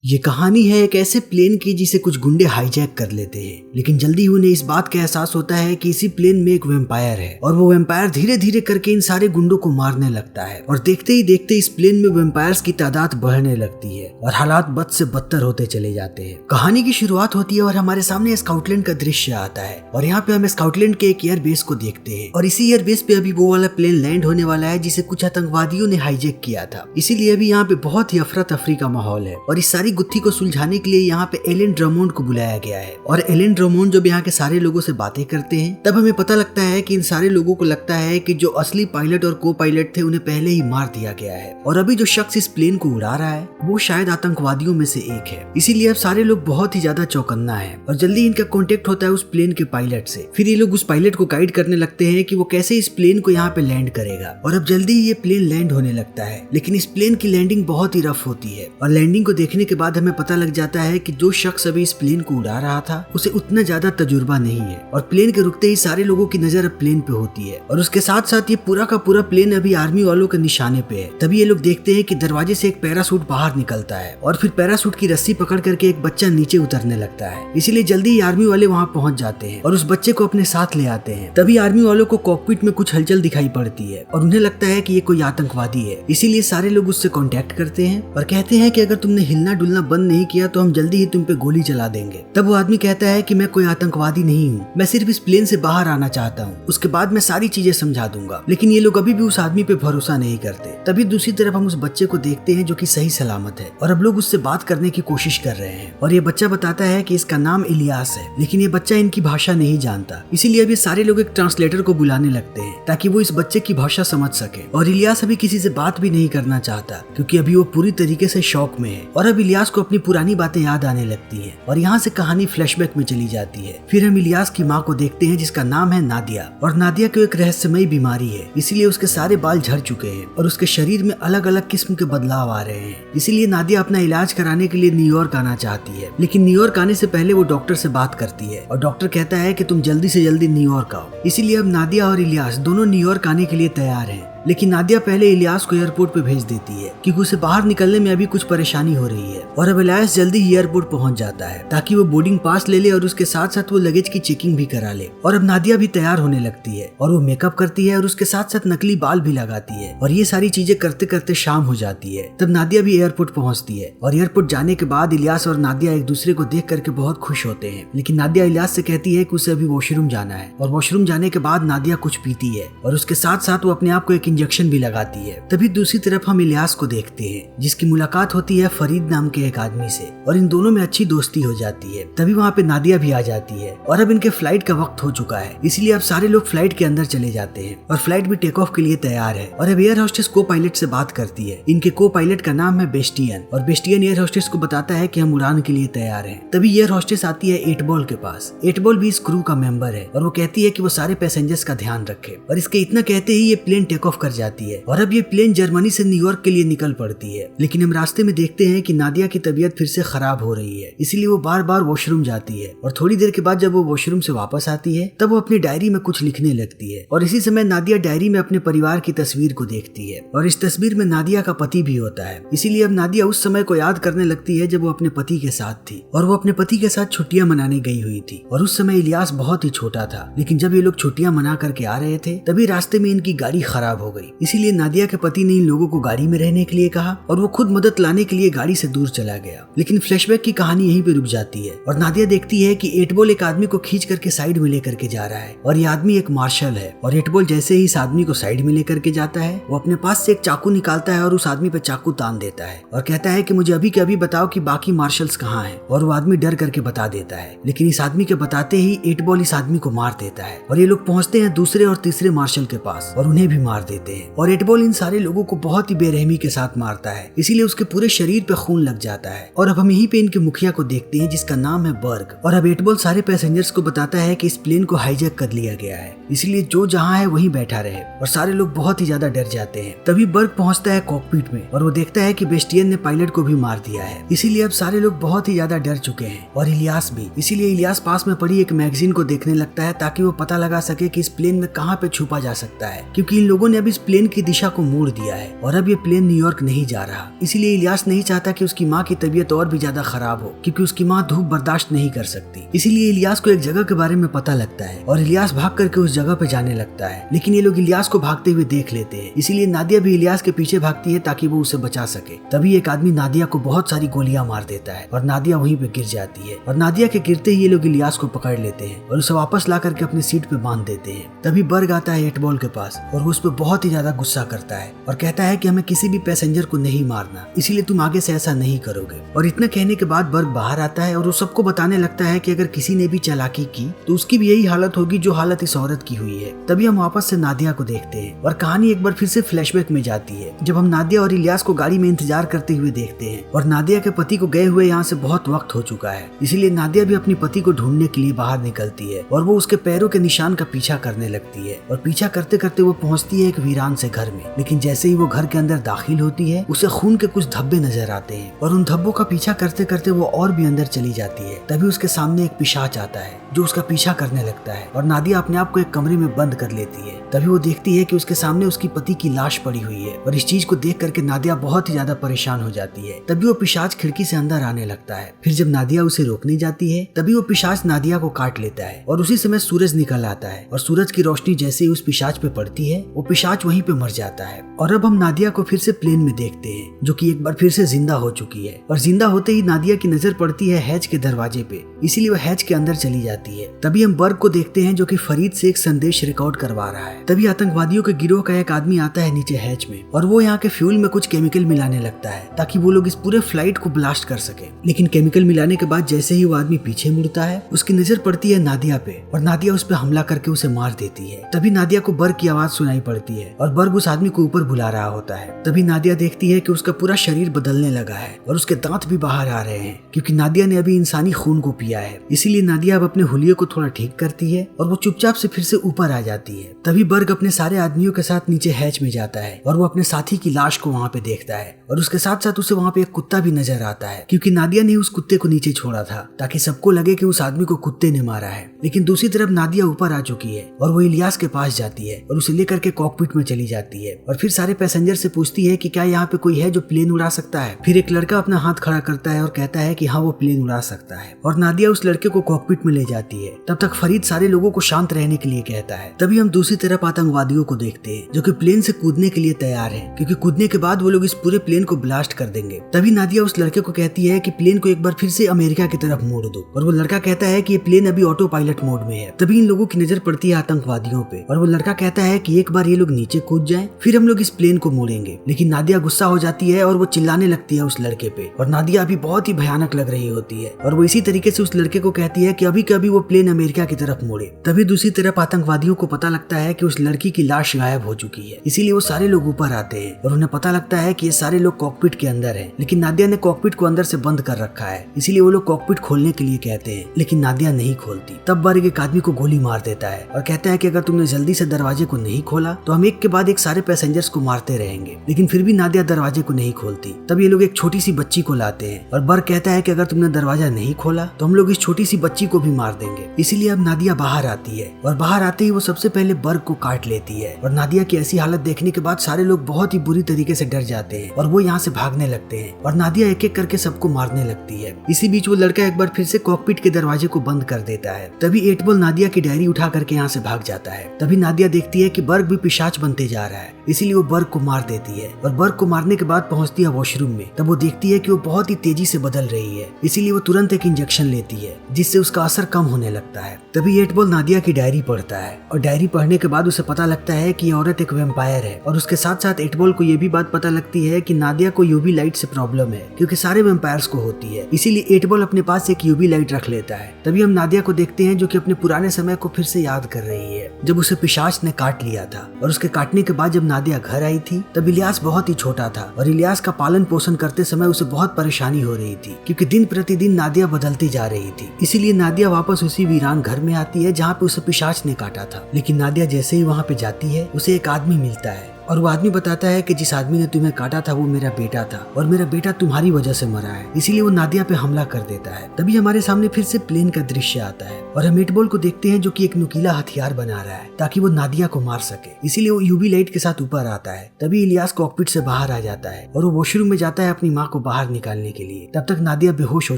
ये कहानी है एक ऐसे प्लेन की जिसे कुछ गुंडे हाईजैक कर लेते हैं, लेकिन जल्दी उन्हें इस बात का एहसास होता है कि इसी प्लेन में एक वैम्पायर है और वो वैम्पायर धीरे धीरे करके इन सारे गुंडों को मारने लगता है। और देखते ही देखते इस प्लेन में वैम्पायर्स की तादाद बढ़ने लगती है और हालात बद से बदतर होते चले जाते हैं। कहानी की शुरुआत होती है और हमारे सामने स्काउटलैंड का दृश्य आता है और यहाँ पे हम स्काउटलैंड के एक एयरबेस को देखते हैं और इसी एयरबेस पे अभी वो वाला प्लेन लैंड होने वाला है जिसे कुछ आतंकवादियों ने हाईजैक किया था। इसीलिए अभी यहाँ पे बहुत ही अफरा तफरी का माहौल है और इस सारी गुत्थी को सुलझाने के लिए यहाँ पे एलन ड्रमोंड को बुलाया गया है। और एलन ड्रमोंड जब यहाँ के सारे लोगों से बातें करते हैं तब हमें पता लगता है कि इन सारे लोगों को लगता है कि जो असली पायलट और को पायलट थे उन्हें पहले ही मार दिया गया है और अभी जो शख्स इस प्लेन को उड़ा रहा है वो शायद आतंकवादियों में से एक है। इसीलिए अब सारे लोग बहुत ही ज्यादा चौकन्ना है और जल्दी इनका कॉन्टेक्ट होता है उस प्लेन के पायलट से। फिर ये लोग उस पायलट को गाइड करने लगते हैं कि वो कैसे इस प्लेन को यहाँ पे लैंड करेगा और अब जल्दी ही ये प्लेन लैंड होने लगता है। लेकिन इस प्लेन की लैंडिंग बहुत ही रफ होती है और लैंडिंग को देखने के बाद हमें पता लग जाता है कि जो शख्स अभी इस प्लेन को उड़ा रहा था उसे उतना ज्यादा तजुर्बा नहीं है। और प्लेन के रुकते ही सारे लोगों की नजर अब प्लेन पे होती है और उसके साथ साथ ये पूरा का पूरा प्लेन अभी आर्मी वालों के निशाने पे है। तभी ये लोग देखते हैं कि दरवाजे से एक पैरासूट बाहर निकलता है और फिर पैरासूट की रस्सी पकड़ करके एक बच्चा नीचे उतरने लगता है। इसीलिए जल्दी ही आर्मी वाले वहाँ पहुँच जाते हैं और उस बच्चे को अपने साथ ले आते हैं। तभी आर्मी वालों को कॉकपिट में कुछ हलचल दिखाई पड़ती है और उन्हें लगता है कि ये कोई आतंकवादी है। इसीलिए सारे लोग उससे कॉन्टेक्ट करते हैं और कहते हैं कि अगर तुमने हिलना डुलना बंद नहीं किया तो हम जल्दी ही तुम पे गोली चला देंगे। तब वो आदमी कहता है कि मैं कोई आतंकवादी नहीं हूँ, मैं सिर्फ इस प्लेन से बाहर आना चाहता हूँ, उसके बाद मैं सारी चीजें समझा दूंगा। लेकिन ये लोग अभी भी उस आदमी पे भरोसा नहीं करते। तभी दूसरी तरफ हम उस बच्चे को देखते हैं जो कि सही सलामत है और अब लोग उससे बात करने की कोशिश कर रहे हैं और ये बच्चा बताता है कि इसका नाम इलियास है, लेकिन ये बच्चा इनकी भाषा नहीं जानता। इसीलिए अभी सारे लोग एक ट्रांसलेटर को बुलाने लगते हैं ताकि वो इस बच्चे की भाषा समझ सके। और इलियास अभी किसी से बात भी नहीं करना चाहता क्योंकि अभी वो पूरी तरीके से शॉक में है और अब इलियास को अपनी पुरानी बातें याद आने लगती है और यहाँ से कहानी फ्लैशबैक में चली जाती है। फिर हम इलियास की माँ को देखते हैं जिसका नाम है नादिया और नादिया को एक रहस्यमयी बीमारी है, इसीलिए उसके सारे बाल झड़ चुके हैं और उसके शरीर में अलग अलग किस्म के बदलाव आ रहे हैं। इसीलिए नादिया अपना इलाज कराने के लिए न्यूयॉर्क आना चाहती है, लेकिन न्यूयॉर्क आने से पहले वो डॉक्टर से बात करती है और डॉक्टर कहता है कि तुम जल्दी से जल्दी न्यूयॉर्क आओ। इसीलिए अब नादिया और इलियास दोनों न्यूयॉर्क आने के लिए तैयार हैं। लेकिन नादिया पहले इलियास को एयरपोर्ट पे भेज देती है क्योंकि उसे बाहर निकलने में अभी कुछ परेशानी हो रही है और अब इलियास जल्दी ही एयरपोर्ट पहुंच जाता है ताकि वो बोर्डिंग पास ले ले और उसके साथ साथ वो लगेज की चेकिंग भी करा ले। और अब नादिया भी तैयार होने लगती है और वो मेकअप करती है और उसके साथ साथ नकली बाल भी लगाती है और ये सारी चीजें करते करते शाम हो जाती है। तब नादिया भी एयरपोर्ट पहुंचती है और एयरपोर्ट जाने के बाद इलियास और नादिया एक दूसरे को देख करके बहुत खुश होते हैं। लेकिन नादिया इलियास से कहती है कि उसे अभी वॉशरूम जाना है और वॉशरूम जाने के बाद नादिया कुछ पीती है और उसके साथ साथ वो अपने आप को एक इंजेक्शन भी लगाती है। तभी दूसरी तरफ हम इलियास को देखते हैं जिसकी मुलाकात होती है फरीद नाम के एक आदमी से और इन दोनों में अच्छी दोस्ती हो जाती है। तभी वहाँ पे नादिया भी आ जाती है और अब इनके फ्लाइट का वक्त हो चुका है, इसीलिए अब सारे लोग फ्लाइट के अंदर चले जाते हैं और फ्लाइट भी टेक ऑफ के लिए तैयार है। और अब एयर होस्टेस को पायलट से बात करती है। इनके को पायलट का नाम है बेस्टियन और बेस्टियन एयर होस्टेस को बताता है कि हम उड़ान के लिए तैयार हैं। तभी एयर होस्टेस आती है 8 बॉल के पास। 8 बॉल भी इस क्रू का मेंबर है और वो कहती है कि वो सारे पैसेंजर्स का ध्यान रखे और इसके इतना कहते ही ये प्लेन टेक ऑफ कर जाती है और अब ये प्लेन जर्मनी से न्यूयॉर्क के लिए निकल पड़ती है। लेकिन हम रास्ते में देखते हैं कि नादिया की तबीयत फिर से खराब हो रही है, इसीलिए वो बार बार वॉशरूम जाती है और थोड़ी देर के बाद जब वो वॉशरूम से वापस आती है तब वो अपनी डायरी में कुछ लिखने लगती है और इसी समय नादिया डायरी में अपने परिवार की तस्वीर को देखती है और इस तस्वीर में नादिया का पति भी होता है। इसीलिए अब नादिया उस समय को याद करने लगती है जब वो अपने पति के साथ थी और वो अपने पति के साथ छुट्टियां मनाने गई हुई थी और उस समय इलियास बहुत ही छोटा था। लेकिन जब ये लोग छुट्टियां मना करके आ रहे थे तभी रास्ते में इनकी गाड़ी खराब हो गई। इसीलिए नादिया के पति ने इन लोगों को गाड़ी में रहने के लिए कहा और वो खुद मदद लाने के लिए गाड़ी से दूर चला गया। लेकिन फ्लैशबैक की कहानी यहीं पे रुक जाती है और नादिया देखती है कि 8 बॉल एक आदमी को खींच करके साइड में लेकर के जा रहा है और ये आदमी एक मार्शल है। और 8 बॉल जैसे ही इस आदमी को साइड में लेकर के जाता है वो अपने पास से एक चाकू निकालता है और उस आदमी पे चाकू तान देता है और कहता है कि मुझे अभी के अभी बताओ कि बाकी मार्शल्स कहाँ हैं। और वो आदमी डर करके बता देता है, लेकिन इस आदमी के बताते ही 8 बॉल इस आदमी को मार देता है और ये लोग पहुंचते हैं दूसरे और तीसरे मार्शल के पास और उन्हें भी मार देते हैं। और 8 बॉल इन सारे लोगों को बहुत ही बेरहमी के साथ मारता है, इसीलिए उसके पूरे शरीर पे खून लग जाता है। और अब हम यहीं पे इनके मुखिया को देखते हैं जिसका नाम है बर्ग। और अब 8 बॉल सारे पैसेंजर्स को बताता है कि इस प्लेन को हाईजैक कर लिया गया है, इसलिए जो जहाँ है वहीं बैठा रहे और सारे लोग बहुत ही ज्यादा डर जाते हैं। तभी बर्ग पहुंचता है कॉकपिट में और वो देखता है कि बेस्टियन ने पायलट को भी मार दिया है। इसीलिए अब सारे लोग बहुत ही ज्यादा डर चुके हैं और इलियास भी। इसीलिए इलियास पास में पड़ी एक मैगजीन को देखने लगता है ताकि वो पता लगा सके कि इस प्लेन में कहाँ पे छुपा जा सकता है, क्योंकि इन लोगों ने अभी इस प्लेन की दिशा को मोड़ दिया है और अब ये प्लेन न्यूयॉर्क नहीं जा रहा। इसीलिए इलियास नहीं चाहता कि उसकी माँ की तबीयत और भी ज्यादा खराब हो, क्योंकि उसकी माँ धूप बर्दाश्त नहीं कर सकती। इसीलिए इलियास को एक जगह के बारे में पता लगता है और इलियास भाग करके उस जगह पे जाने लगता है, लेकिन ये लोग इलियास को भागते हुए देख लेते हैं। इसीलिए नादिया भी इलियास के पीछे भागती है ताकि वो उसे बचा सके। तभी एक आदमी नादिया को बहुत सारी गोलियां मार देता है और नादिया वहीं पे गिर जाती है और नादिया के गिरते ही ये लोग इलियास को पकड़ लेते हैं और उसे वापस ला करके अपनी सीट पे बांध देते हैं। तभी बर्ग आता है 8 बॉल के पास और वो उस पर बहुत ही ज्यादा गुस्सा करता है और कहता है कि हमें किसी भी पैसेंजर को नहीं मारना, इसीलिए तुम आगे से ऐसा नहीं करोगे। और इतना कहने के बाद बर्ग बाहर आता है और वो सबको बताने लगता है कि अगर किसी ने भी चालाकी की तो उसकी भी यही हालत होगी जो हालत इस औरत की हुई है। तभी हम वापस से नादिया को देखते हैं और कहानी एक बार फिर से फ्लैशबैक में जाती है, जब हम नादिया और इलियास को गाड़ी में इंतजार करते हुए देखते हैं और नादिया के पति को गए हुए यहाँ से बहुत वक्त हो चुका है। इसीलिए नादिया भी अपने पति को ढूंढने के लिए बाहर निकलती है और वो उसके पैरों के निशान का पीछा करने लगती है और पीछा करते करते वो पहुंचती है एक वीरान से घर में। लेकिन जैसे ही वो घर के अंदर दाखिल होती है उसे खून के कुछ धब्बे नजर आते हैं और उन धब्बों का पीछा करते करते वो और भी अंदर चली जाती है। तभी उसके सामने एक पिशाच आता है जो उसका पीछा करने लगता है और नादिया अपने आप को एक कमरे में बंद कर लेती है। तभी वो देखती है कि उसके सामने उसकी पति की लाश पड़ी हुई है और इस चीज को देख करके नादिया बहुत ही ज्यादा परेशान हो जाती है। तभी वो पिशाच खिड़की से अंदर आने लगता है। फिर जब नादिया उसे रोकने जाती है तभी वो पिशाच नादिया को काट लेता है और उसी समय सूरज निकल आता है और सूरज की रोशनी जैसे ही उस पिशाच पे पड़ती है वो पिशाच वहीं पे मर जाता है। और अब हम नादिया को फिर से प्लेन में देखते हैं जो कि एक बार फिर से जिंदा हो चुकी है और जिंदा होते ही नादिया की नजर पड़ती है हैच के दरवाजे पे, इसीलिए वो हैच के अंदर चली जाती है। तभी हम बर्ग को देखते हैं जो कि फरीद से एक संदेश रिकॉर्ड करवा रहा है। तभी आतंकवादियों के गिरोह का एक आदमी आता है नीचे हैच में और वो यहाँ के फ्यूल में कुछ केमिकल मिलाने लगता है ताकि वो लोग इस पूरे फ्लाइट को ब्लास्ट कर सके। लेकिन केमिकल मिलाने के बाद जैसे ही वो आदमी पीछे मुड़ता है उसकी नजर पड़ती है नादिया पे और नादिया उस पे हमला करके उसे मार देती है। तभी नादिया को बर्ग की आवाज सुनाई पड़ती है और बर्ग उस आदमी को ऊपर बुला रहा होता है। तभी नादिया देखती है कि उसका पूरा शरीर बदलने लगा है और उसके दांत भी बाहर आ रहे हैं क्योंकि नादिया ने अभी इंसानी खून को पिया है। इसीलिए नादिया अब अपने हुलिये को थोड़ा ठीक करती है और वो चुपचाप से फिर से ऊपर आ जाती है। तभी बर्ग अपने सारे आदमियों के साथ नीचे हैच में जाता है और वो अपने साथी की लाश को वहाँ पे देखता है और उसके साथ साथ उसे वहाँ पे एक कुत्ता भी नजर आता है क्योंकि नादिया ने उस कुत्ते को नीचे छोड़ा था ताकि सबको लगे कि उस आदमी को कुत्ते ने मारा है। लेकिन दूसरी तरफ नादिया ऊपर आ चुकी है और वो इलियास के पास जाती है और उसे लेकर के कॉकपिट में चली जाती है और फिर सारे पैसेंजर से पूछती है कि क्या यहाँ पे कोई है जो प्लेन उड़ा सकता है। फिर एक लड़का अपना हाथ खड़ा करता है और कहता है कि हाँ वो प्लेन उड़ा सकता है और नादिया उस लड़के को कॉकपिट में ले जाती है। तब तक फरीद सारे लोगों को शांत रहने के लिए कहता है। तभी हम दूसरी तरफ आतंकवादियों को देखते हैं जो कि प्लेन से कूदने के लिए तैयार है क्योंकि कूदने के बाद वो लोग इस पूरे प्लेन को ब्लास्ट कर देंगे। तभी नादिया उस लड़के को कहती है कि प्लेन को एक बार फिर से अमेरिका की तरफ मोड़ दो और वो लड़का कहता है कि ये प्लेन अभी ऑटो पायलट मोड में है। तभी इन लोगों की नजर पड़ती है आतंकवादियों पे और वो लड़का कहता है कि एक बार ये लोग नीचे कूद जाएं फिर हम लोग इस प्लेन को मोड़ेंगे। लेकिन नादिया गुस्सा हो जाती है और वो चिल्लाने लगती है उस लड़के पे और नादिया अभी बहुत ही भयानक लग रही होती है और वो इसी तरीके से उस लड़के को कहती है कि अभी कभी वो प्लेन अमेरिका की तरफ मोड़े। तभी दूसरी तरफ आतंकवादियों को पता लगता है कि उस लड़की की लाश गायब हो चुकी है, इसीलिए वो सारे लोग ऊपर आते हैं और उन्हें पता लगता है कि ये सारे लोग कॉकपिट के अंदर हैं। लेकिन नादिया ने कॉकपिट को अंदर से बंद कर रखा है, इसीलिए वो लोग कॉकपिट खोलने के लिए कहते हैं लेकिन नादिया नहीं खोलती। तब बर्ग एक आदमी को गोली मार देता है और कहता है कि अगर तुमने जल्दी से दरवाजे को नहीं खोला तो हम एक के बाद एक सारे पैसेंजर्स को मारते रहेंगे। लेकिन फिर भी नादिया दरवाजे को नहीं खोलती। तब ये लोग एक छोटी सी बच्ची को लाते हैं और बर्ग कहता है कि अगर तुमने दरवाजा नहीं खोला तो हम लोग इस छोटी सी बच्ची को भी मार देंगे। इसीलिए अब नादिया बाहर आती है और बाहर आते ही वो सबसे पहले बर्ग को काट लेती है और नादिया की ऐसी हालत देखने के बाद सारे लोग बहुत ही बुरी तरीके से डर जाते हैं और वो यहाँ से भागने लगते हैं और नादिया एक एक करके सबको मारने लगती है। इसी बीच वो लड़का एक बार फिर से कॉकपिट के दरवाजे को बंद कर देता है। तभी 8 बॉल नादिया की डायरी उठा करके यहाँ से भाग जाता है। तभी नादिया देखती है कि बर्ग भी पिशाच बनते जा रहा है, इसीलिए वो बर्ग को मार देती है और बर्ग को मारने के बाद पहुंचती है वॉशरूम में। तब वो देखती है कि वो बहुत ही तेजी से बदल रही है, इसीलिए वो तुरंत एक इंजेक्शन लेती है जिससे उसका असर कम होने लगता है। तभी 8 बॉल नादिया की डायरी पढ़ता है और डायरी पढ़ने के बाद उसे पता लगता है कि ये औरत एक वैम्पायर है और उसके साथ साथ 8 बॉल को ये भी बात पता लगती है कि नादिया को यूवी लाइट से प्रॉब्लम है क्योंकि सारे वैम्पायर्स को होती है, इसीलिए 8 बॉल अपने पास एक यूवी लाइट रख लेता है। तभी हम नादिया को देखते हैं जो कि अपने पुराने समय को फिर से याद कर रही है जब उसे पिशाच ने काट लिया था और उसके काटने के बाद जब नादिया घर आई थी तब इलियास बहुत ही छोटा था और इलियास का पालन पोषण करते समय उसे बहुत परेशानी हो रही थी क्योंकि दिन प्रतिदिन नादिया बदलती जा रही थी। इसीलिए नादिया वापस उसी वीरान घर में आती है जहाँ पे उसे पिशाच ने काटा था। लेकिन नादिया जैसे ही वहाँ पे जाती है उसे एक आदमी मिलता है और वो आदमी बताता है कि जिस आदमी ने तुम्हें काटा था वो मेरा बेटा था और मेरा बेटा तुम्हारी वजह से मरा है, इसीलिए वो नादिया पे हमला कर देता है। तभी हमारे सामने फिर से प्लेन का दृश्य आता है और हम 8 बॉल को देखते हैं जो कि एक नुकीला हथियार बना रहा है ताकि वो नादिया को मार सके। इसीलिए वो यूवी लाइट के साथ ऊपर आता है। तभी इलियास कॉकपिट से बाहर आ जाता है और वो वॉशरूम में जाता है अपनी माँ को बाहर निकालने के लिए। तब तक नादिया बेहोश हो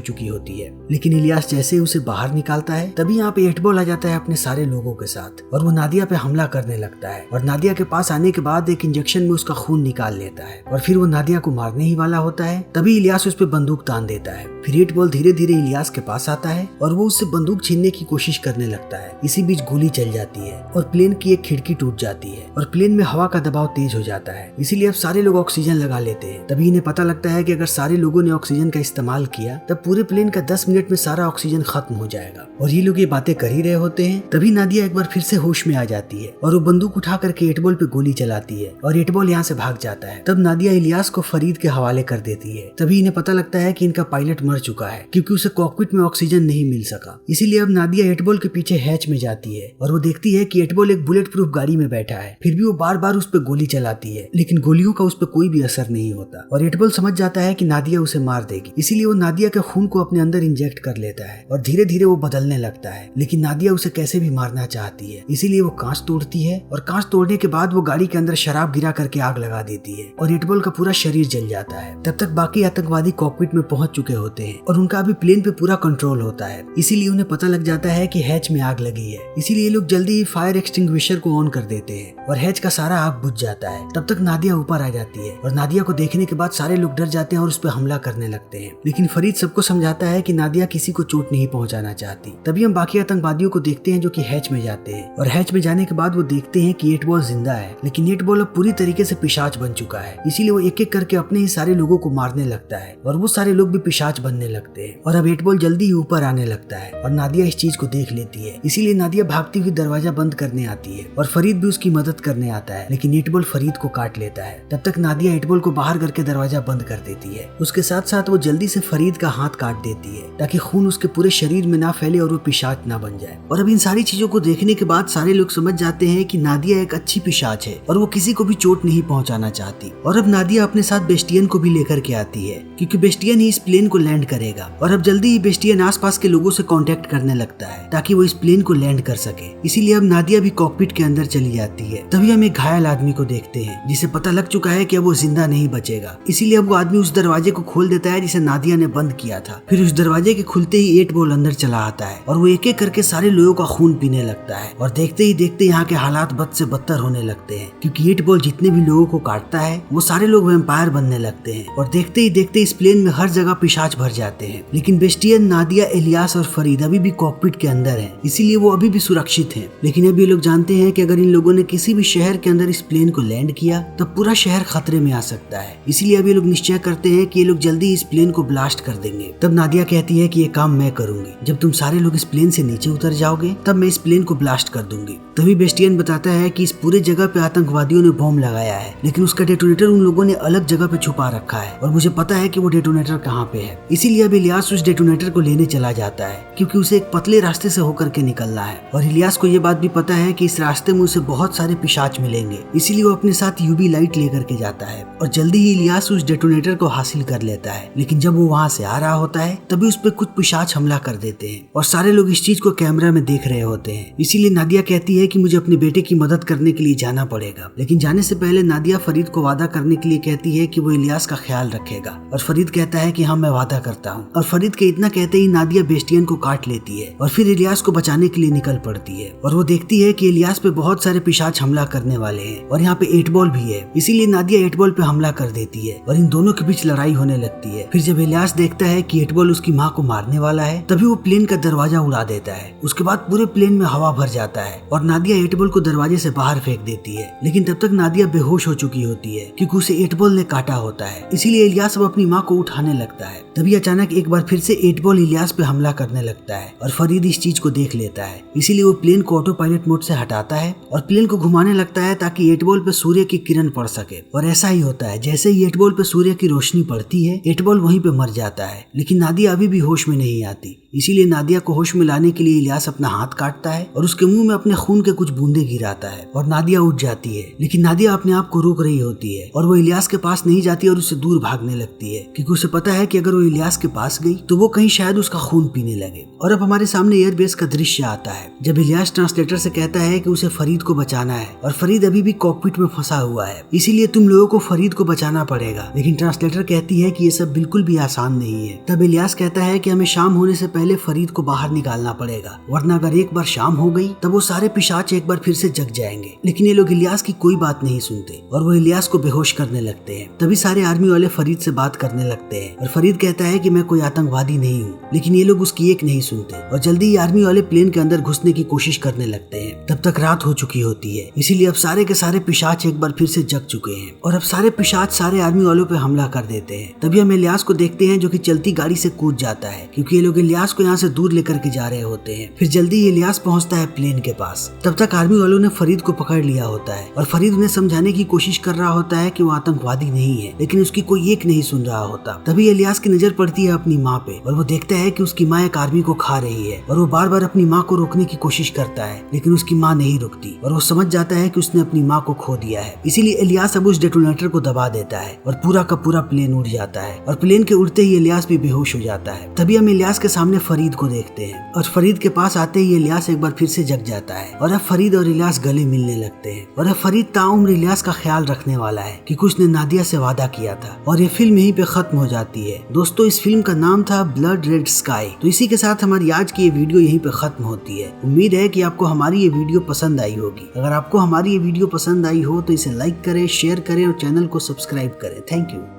चुकी होती है, लेकिन इलियास जैसे उसे बाहर निकालता है तभी यहाँ पे 8 बॉल आ जाता है अपने सारे लोगों के साथ और वो नादिया पे हमला करने लगता है। और नादिया के पास आने के बाद एक इंजेक्शन में उसका खून निकाल लेता है और फिर वो नादिया को मारने ही वाला होता है। तभी इलियास उस पे बंदूक तान देता है। फिर 8 बॉल धीरे धीरे इलियास के पास आता है और वो उससे बंदूक छीनने की कोशिश करने लगता है। इसी बीच गोली चल जाती है और प्लेन की एक खिड़की टूट जाती है और प्लेन में हवा का दबाव तेज हो जाता है। इसीलिए अब सारे लोग ऑक्सीजन लगा लेते हैं। तभी इन्हें पता लगता है कि अगर सारे लोगों ने ऑक्सीजन का इस्तेमाल किया तब पूरे प्लेन का 10 मिनट में सारा ऑक्सीजन खत्म हो जाएगा। और ये लोग ये बातें कर ही रहे होते हैं तभी नादिया एक बार फिर से होश में आ जाती है और वो बंदूक उठा करके 8 बॉल पे गोली चलाती है और 8 बॉल यहाँ से भाग जाता है। तब नादिया इलियास को फरीद के हवाले कर देती है। तभी इन्हें पता लगता है कि इनका पायलट मर चुका है क्योंकि उसे कॉकपिट में ऑक्सीजन नहीं मिल सका। इसीलिए अब नादिया 8 बॉल के पीछे हैच में जाती है और वो देखती है कि 8 बॉल एक बुलेट प्रूफ गाड़ी में बैठा है। फिर भी वो बार बार उस पर गोली चलाती है, लेकिन गोलियों का उस पर कोई भी असर नहीं होता और 8 बॉल समझ जाता है कि नादिया उसे मार देगी। इसीलिए वो नादिया के खून को अपने अंदर इंजेक्ट कर लेता है और धीरे धीरे वो बदलने लगता है। लेकिन नादिया उसे कैसे भी मारना चाहती है, इसीलिए वो कांच तोड़ती है और कांच तोड़ने के बाद वो गाड़ी के अंदर शराब गिरा करके आग लगा देती है और 8 बॉल का पूरा शरीर जल जाता है। तब तक बाकी आतंकवादी कॉकपिट में पहुंच चुके होते हैं और उनका अभी प्लेन पे पूरा कंट्रोल होता है। इसीलिए उन्हें पता लग जाता है कि हैच में आग लगी है। इसीलिए ये लोग जल्दी ही फायर एक्सटिंग्विशर को ऑन कर देते हैं और हैच का सारा आग बुझ जाता है। तब तक नादिया ऊपर आ जाती है और नादिया को देखने के बाद सारे लोग डर जाते हैं और उस पर हमला करने लगते हैं। लेकिन फरीद सबको समझाता है कि नादिया किसी को चोट नहीं पहुंचाना चाहती। तभी हम बाकी आतंकवादियों को देखते हैं जो कि हैच में जाते हैं और हैच में जाने के बाद वो देखते हैं कि 8 बॉल जिंदा है, लेकिन 8 बॉल अब पूरी तरीके से पिशाच बन चुका है। इसीलिए वो एक एक करके अपने ही सारे लोगों को मारने लगता है और वो सारे लोग भी पिशाच बनने लगते हैं और अब 8 बॉल जल्दी ही ऊपर आने लगता है और नादिया इस चीज को देख लेती है। इसीलिए नादिया भागती हुई दरवाजा बंद करने आती है और फरीद भी उसकी मदद करने आता है, लेकिन 8 बॉल फरीद को काट लेता है। तब तक नादिया 8 बॉल को बाहर करके दरवाजा बंद कर देती है। उसके साथ साथ वो जल्दी से फरीद का हाथ काट देती है ताकि खून उसके पूरे शरीर में ना फैले और वो पिशाच ना बन जाए। और अब इन सारी चीजों को देखने के बाद सारे लोग समझ जाते हैं कि नादिया एक अच्छी पिशाच है और वो किसी को भी चोट नहीं पहुंचाना चाहती। और अब नादिया अपने साथ बेस्टियन को भी लेकर के आती है क्योंकि बेस्टियन ही इस प्लेन को लैंड करेगा। और अब जल्दी ही बेस्टियन आसपास के लोगों से कांटेक्ट करने लगता है ताकि वो इस प्लेन को लैंड कर सके। इसीलिए अब नादिया भी कॉकपिट के अंदर चली जाती है। तभी हम एक घायल आदमी को देखते हैं जिसे पता लग चुका है कि अब वो जिंदा नहीं बचेगा। इसीलिए अब वो आदमी उस दरवाजे को खोल देता है जिसे नादिया ने बंद किया था। फिर उस दरवाजे के खुलते ही 8 बॉल अंदर चला आता है और वो एक एक करके सारे लोगों का खून पीने लगता है और देखते ही देखते यहाँ के हालात बद से बदतर होने लगते हैं क्योंकि 8 बॉल जितने भी लोगों को काटता है वो सारे लोग वैम्पायर बनने लगते हैं और देखते ही देखते इस प्लेन में हर जगह पिशाच भर जाते हैं। लेकिन बेस्टियन, नादिया, इलियास और फरीद अभी भी कॉकपिट के अंदर हैं, इसीलिए वो अभी भी सुरक्षित हैं। लेकिन अब ये लोग जानते हैं कि अगर इन लोगों ने किसी भी शहर के अंदर इस प्लेन को लैंड किया तब पूरा शहर खतरे में आ सकता है। इसीलिए अब ये लोग निश्चय करते हैं कि ये लोग जल्दी इस प्लेन को ब्लास्ट कर देंगे। तब नादिया कहती है कि ये काम मैं करूंगी, जब तुम सारे लोग इस प्लेन से नीचे उतर जाओगे तब मैं इस प्लेन को ब्लास्ट कर दूंगी। तभी बेस्टियन बताता है कि इस पूरे जगह पे आतंकवादियों ने बॉम्ब लगाया है, लेकिन उसका डेटोनेटर उन लोगों ने अलग जगह पे छुपा रखा है और मुझे पता है कि वो डेटोनेटर कहाँ पे है। इसीलिए अब इलियास उस डेटोनेटर को लेने चला जाता है क्योंकि उसे एक पतले रास्ते से होकर के निकलना है और इलियास को ये बात भी पता है कि इस रास्ते में उसे बहुत सारे पिशाच मिलेंगे। इसीलिए वो अपने साथ यूवी लाइट लेकर के जाता है और जल्दी ही इलियास उस डेटोनेटर को हासिल कर लेता है। लेकिन जब वो वहाँ से आ रहा होता है तभी उस पर कुछ पिशाच हमला कर देते हैं और सारे लोग इस चीज को कैमरा में देख रहे होते हैं। इसीलिए नादिया कहती है कि मुझे अपने बेटे की मदद करने के लिए जाना पड़ेगा। लेकिन जाने से पहले नादिया फरीद को वादा करने के लिए कहती है कि वो इलियास का ख्याल रखेगा और फरीद कहता है कि हाँ, मैं वादा करता हूँ। और फरीद के इतना कहते ही नादिया बेस्टियन को काट लेती है और फिर इलियास को बचाने के लिए निकल पड़ती है और वो देखती है कि इलियास पे बहुत सारे पिशाच हमला करने वाले हैं और यहाँ पे 8 बॉल भी है। इसीलिए नादिया 8 बॉल पे हमला कर देती है और इन दोनों के बीच लड़ाई होने लगती है। फिर जब इलियास देखता है कि 8 बॉल उसकी माँ को मारने वाला है तभी वो प्लेन का दरवाजा उड़ा देता है। उसके बाद पूरे प्लेन में हवा भर जाता है और नादिया 8 बॉल को दरवाजे से बाहर फेंक देती है। लेकिन तब तक नादिया बेहोश हो चुकी होती है क्योंकि उसे 8 बॉल ने काटा होता है। इसीलिए इलियास अब अपनी माँ को उठाने लगता है। तभी अचानक एक बार फिर से 8 बॉल इलियास पे हमला करने लगता है और फरीद इस चीज को देख लेता है। इसीलिए वो प्लेन को ऑटो पायलट मोड से हटाता है और प्लेन को घुमाने लगता है ताकि 8 बॉल पे सूर्य की किरण पड़ सके। और ऐसा ही होता है, जैसे ही 8 बॉल पे सूर्य की रोशनी पड़ती है 8 बॉल वहीं पे मर जाता है। लेकिन नादिया अभी भी होश में नहीं आती। इसीलिए नादिया को होश में लाने के लिए इलियास अपना हाथ काटता है और उसके मुंह में अपने खून के कुछ बूंदे गिराता है और नादिया उठ जाती है। लेकिन नादिया अपने आप को रोक रही होती है और वो इलियास के पास नहीं जाती और उससे दूर भागने लगती है क्योंकि उसे पता है कि अगर वो इलियास के पास गई तो वो कहीं शायद उसका खून पीने लगे। और अब हमारे सामने सामने एयरबेस का दृश्य आता है जब इलियास ट्रांसलेटर से कहता है कि उसे फरीद को बचाना है और फरीद अभी भी कॉकपिट में फंसा हुआ है, इसीलिए तुम लोगों को फरीद को बचाना पड़ेगा। लेकिन ट्रांसलेटर कहती है कि ये सब बिल्कुल भी आसान नहीं है। तब इलियास कहता है कि हमें शाम होने से पहले फरीद को बाहर निकालना पड़ेगा, वरना अगर एक बार शाम हो गई तब वो सारे पिशाच एक बार फिर से जग जाएंगे। लेकिन ये लोग इलियास की कोई बात नहीं सुनते और वो इलियास को बेहोश करने लगते हैं। तभी सारे आर्मी वाले फरीद से बात करने लगते हैं और फरीद कहता है कि मैं कोई आतंकवादी नहीं हूँ, लेकिन ये लोग उसकी एक नहीं सुनते और जल्दी ही आर्मी वाले प्लेन के अंदर घुसने की कोशिश करने लगते हैं। तब तक रात हो चुकी होती है, इसीलिए अब सारे के सारे पिशाच एक बार फिर से जग चुके हैं और अब सारे पिशाच सारे आर्मी वालों पे हमला कर देते हैं। तभी हम इलियास को देखते हैं जो कि चलती गाड़ी से कूद जाता है क्योंकि ये लोग इलियास को यहाँ से दूर लेकर के जा रहे होते हैं। फिर जल्दी ही इलियास पहुंचता है प्लेन के पास। तब तक आर्मी वालों ने फरीद को पकड़ लिया होता है और फरीद उन्हें समझाने की कोशिश कर रहा होता है कि वो आतंकवादी नहीं है, लेकिन उसकी कोई एक नहीं सुन रहा होता। तभी इलियास की नजर पड़ती है अपनी माँ पे और वो देखता है कि उसकी माँ एक आर्मी को खा रही है और वो बार बार अपनी माँ को रोकने की कोशिश करता है, लेकिन उसकी माँ नहीं रुकती और वो समझ जाता है कि उसने अपनी माँ को खो दिया है। इसीलिए इलियास अब उस डेटोनेटर को दबा देता है और पूरा का पूरा प्लेन उड़ जाता है और प्लेन के उड़ते ही इलियास भी बेहोश हो जाता है। तभी हम इलियास के सामने फरीद को देखते हैं और फरीद के पास आते ही इलियास एक बार फिर से जग जाता है और अब फरीद और इलियास गले मिलने लगते हैं और अब फरीद ताउम्र इलियास का ख्याल रखने वाला है क्योंकि उसने नादिया से वादा किया था। और ये फिल्म यहीं पे खत्म हो जाती है। दोस्तों, इस फिल्म का नाम था ब्लड रेड स्काई। तो इसी के साथ हमारी आज की ये वीडियो यहीं पे खत्म होती है। उम्मीद है कि आपको हमारी ये वीडियो पसंद आई होगी। अगर आपको हमारी ये वीडियो पसंद आई हो तो इसे लाइक करें, शेयर करें और चैनल को सब्सक्राइब करें। Thank you.